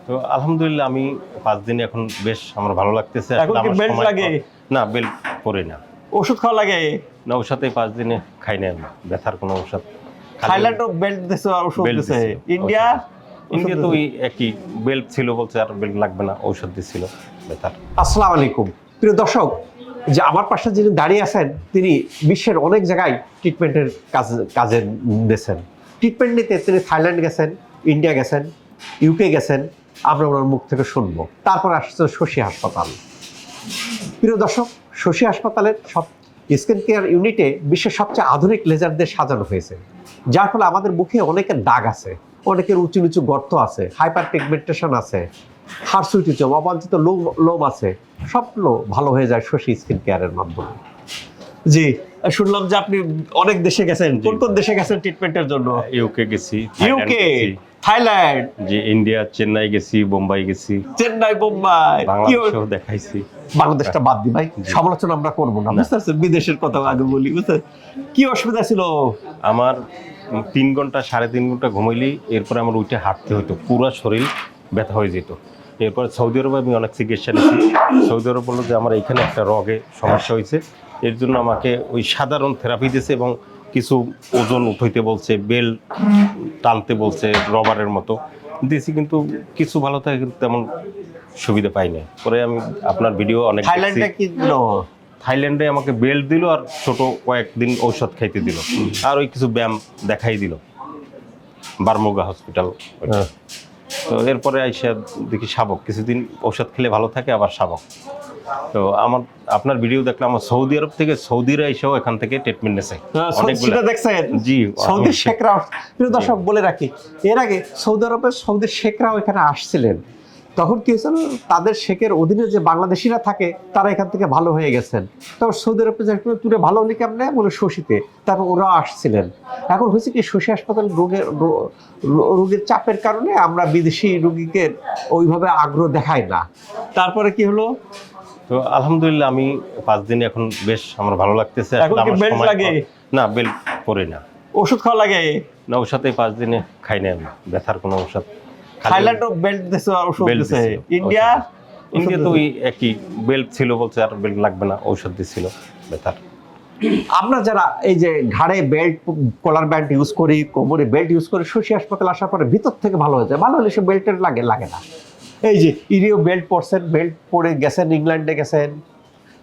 তো আলহামদুলিল্লাহ আমি 5 দিনে এখন বেশ আমার ভালো লাগতেছে। এখন কি বেল্ট লাগে? না, বেল্ট পরি না। ওষুধ খাওয়া লাগে? না, ওর সাথে 5 দিনে খাই না আমি ব্যথার কোনো ঔষধ। থাইল্যান্ডও বেল্ট দিছে আর ওষুধ দিছে। ইন্ডিয়া তো ওই একই বেল্ট ছিল, বলছে আর বেল্ট লাগবে না, ঔষধ দিছিল ব্যথার। আসসালামু আলাইকুম প্রিয় দর্শক, যে আমার পাশে যিনি দাঁড়িয়ে আছেন তিনি বিশ্বের অনেক জায়গায় ট্রিটমেন্টের কাজে নিয়েছেন। ট্রিটমেন্ট নিতে তিনি থাইল্যান্ড গেছেন, ইন্ডিয়া গেছেন, ইউকে গেছেন। আমরা ওনার মুখ থেকে শুনবো। তারপর আসছে শশী হাসপাতাল। প্রিয় দর্শক, শশী হাসপাতালের সব স্কিন কেয়ার ইউনিটে বিশ্বের সবচেয়ে আধুনিক লেজার দিয়ে সাজানো হয়েছে, যার ফলে আমাদের মুখে অনেকের দাগ আছে, অনেকের উঁচু নিচু গর্ত আছে, হাইপার পিগমেন্টেশন আছে, হার্সুইটিজম, অবাঞ্ছিত লোম আছে, সবগুলো ভালো হয়ে যায় শশী স্কিন কেয়ারের মাধ্যমে। জি, শুনলাম যে আপনি অনেক দেশে গেছেন। কোন কোন দেশে গেছেন ট্রিটমেন্টের জন্য? ইউকে গেছি, ইউকে, থাইল্যান্ড, জি ইন্ডিয়া, চেন্নাই গেছি, বোম্বাই গেছি, চেন্নাই, বোম্বাই, বাংলাদেশও দেখাইছি। বাংলাদেশটা বাদ দি ভাই, সমালোচনা আমরা করবো না, বুঝতে পারছেন? বিদেশের কথা আগে বলি, বুঝতে কি অসুবিধা ছিল? আমার 3 ঘন্টা 3.5 ঘন্টা ঘুমাইলেই এরপরে আমার উঠে হাঁটতে হতো, পুরো শরীর ব্যথা হয়ে যেত। এরপর সৌদি আরবে আমি অনেক চিকিৎসা নিয়েছি। সৌদি আরব বললো যে আমার এখানে একটা রগে সমস্যা হয়েছে, এর জন্য আমাকে ওই সাধারণ থেরাপি দিয়েছে এবং কিছু ওজন উঠাইতে বলছে, বেল টানতে বলছে রবারের মতো দিয়েছি, কিন্তু কিছু ভালো থাকে কিন্তু তেমন সুবিধা পাই না। পরে আমি আপনার ভিডিও অনেক থাইল্যান্ডে কি দিল? থাইল্যান্ডে আমাকে বেল্ট দিল আর ছোট কয়েকদিন ঔষধ খাইতে দিল, আর ওই কিছু ব্যায়াম দেখাই দিল, বারমুগা হসপিটাল। তো এরপরে আইসা দেখি শাবক, কিছুদিন ঔষধ খেলে ভালো থাকে, আবার শাবক। তো আপনার ভিডিও দেখলাম আমার সৌদি আরব থেকে সৌদিরা এসেও এখান থেকে ট্রিটমেন্ট নিয়েছে অনেকগুলো। দেখছেন? জি, সৌদির শেখরাও। প্রিয় দর্শক বলে রাখি, এর আগে সৌদি আরবের সৌদির শেখরাও এখানে আসছিলেন। তখন কি হয়েছিল, তাদের শেখের অধীনে যে বাংলাদেশিরা থাকে তারা এখান থেকে ভালো হয়ে গেছেন। তারপর সৌদি আরবে তুলে ভালো হলে কেমন বলে শশীতে, তারপর ওরাও আসছিলেন। এখন হয়েছে কি, শশী হাসপাতাল রোগের চাপের কারণে আমরা বিদেশি রোগীকে ওইভাবে আগ্রহ দেখাই না। তারপরে কি হলো? তো আলহামদুলিল্লাহ আমি 5 দিনে এখন বেশ আমার ভালো লাগতেছে। এখন কি বেল্ট লাগে? না, বেল্ট পরি না। ওষুধ খাওয়া লাগে? না, ওর সাথে 5 দিনে খাই না আমি ব্যথার কোনো ঔষধ। থাইল্যান্ডও বেল্ট দিছে আর ওষুধ দিছে। ইন্ডিয়া তো ওই একই বেল্ট ছিল, বলছে আর বেল্ট লাগবে না, ঔষধ দিছিল ব্যথার। আমরা যারা এই যে ঘাড়ে বেল্ট, কলার ব্যান্ড ইউজ করি, কোমরে বেল্ট ইউজ করি, শশী হাসপাতাল আসার পরে ভিতর থেকে ভালো হয়ে যায়। ভালো হলে সে বেল্টের লাগে না। এই যে ইরিও বেল্ট পরছেন, বেল্ট পরে গেছেন, ইংল্যান্ডে গেছেন,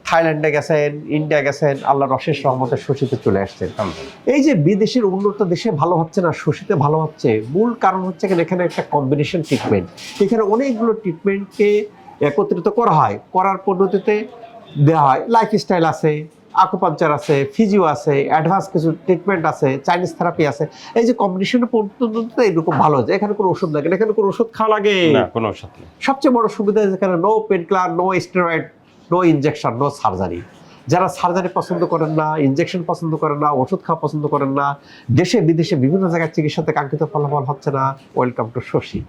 থাইল্যান্ডে গেছেন, ইন্ডিয়া গেছেন, আল্লাহর অশেষ রহমতে শশীতে চলে আসছেন। এই যে বিদেশের উন্নত দেশে ভালো হচ্ছে না, শশীতে ভালো হচ্ছে, মূল কারণ হচ্ছে এখানে একটা কম্বিনেশন ট্রিটমেন্ট। এখানে অনেকগুলো ট্রিটমেন্টকে একত্রিত করা হয়, করার পদ্ধতিতে দেওয়া হয়। লাইফস্টাইল আছে, আকুপাঞ্চার আছে, ফিজিও আছে, অ্যাডভান্স কিছু ট্রিটমেন্ট আছে, চাইনিজ থেরাপি আছে। এই যে কম্বিনেশনের পদ্ধতিতে এরকম ভালো হচ্ছে। এখানে কোনো ওষুধ লাগে না, এখানে কোনো ওষুধ খাওয়া লাগে না, কোনো ওষুধ নেই। সবচেয়ে বড় সুবিধা এখানে no painkiller, no steroid, no injection, no surgery. যারা সার্জারি পছন্দ করেন না, ইনজেকশন পছন্দ করেন না, ওষুধ খাওয়া পছন্দ করেন না, দেশে বিদেশে বিভিন্ন জায়গায় চিকিৎসাতে কাঙ্ক্ষিত ফলাফল হচ্ছে না, ওয়েলকাম টু শশী।